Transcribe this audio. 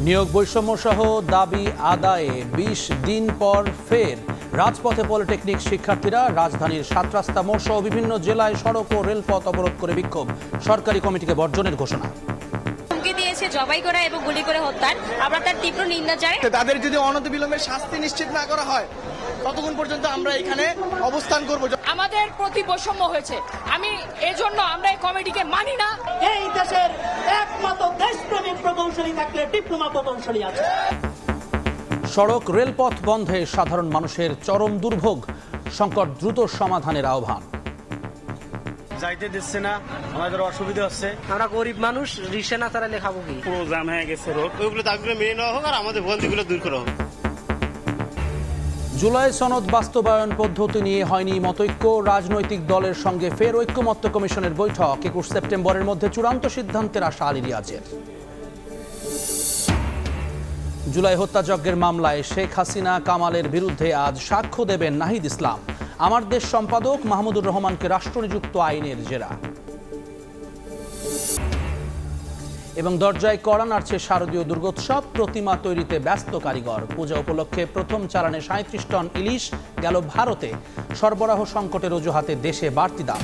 নিয়োগ বৈষম্য সহ দাবি আদায়ে ২০ দিন পর ফের রাজপথে পলিটেকনিক শিক্ষার্থীরা। রাজধানীর ৭ রাস্তা মোড় সহ বিভিন্ন জেলায় সড়ক ও রেলপথ অবরোধ করে বিক্ষোভ। সরকারি কমিটিকে বর্জনের ঘোষণা। হুমকি দিয়েছে জবাই করা এবং গুলি করে হত্যার, আমরা তার তীব্র নিন্দা জানাই। তাদের যদি অনতিবিলম্বে শাস্তি নিশ্চিত না করা হয় ততক্ষণ পর্যন্ত আমরা এখানে অবস্থান করব। আমাদের প্রতি বৈষম্য হয়েছে, আমি এজন্য আমরা এই কমিটিকে মানি না। এই দেশের একমাত্র দেশপ্রেমিক প্রকৌশলী থাকলে ডিপ্লোমা প্রকৌশলী আছে। সড়ক রেলপথ বন্ধে সাধারণ মানুষের চরম দুর্ভোগ, সংকট দ্রুত সমাধানের আহ্বান। যাইতে দিচ্ছে না, আমাদের অসুবিধা হচ্ছে। আমরা গরিব মানুষ, রিক্সা না চালালে খাবো কি? পুরো জ্যাম হয়ে গেছে রোড, ওইগুলো দাবিগুলো মেনে নেওয়া হোক আর আমাদের ভোগান্তিগুলো দূর করা হোক। জুলাই সনদ বাস্তবায়ন পদ্ধতি নিয়ে হয়নি মতৈক্য। রাজনৈতিক দলের সঙ্গে ফের ঐক্যমত্য কমিশনের বৈঠক। ২১ সেপ্টেম্বরের মধ্যে চূড়ান্ত সিদ্ধান্তের আশা আলী রিয়াজের। জুলাই হত্যাযজ্ঞের মামলায় শেখ হাসিনা কামালের বিরুদ্ধে আজ সাক্ষ্য দেবেন নাহিদ ইসলাম। আমার দেশ সম্পাদক মাহমুদুর রহমানকে রাষ্ট্রনিযুক্ত আইনের জেরা। এবং দরজায় কড়া নাড়ছে শারদীয় দুর্গোৎসব, প্রতিমা তৈরিতে ব্যস্ত কারিগর। পূজা উপলক্ষে প্রথম চালানে ৩৭ টন ইলিশ গেল ভারতে। সরবরাহ সংকটের অজুহাতে দেশে বাড়তি দাম।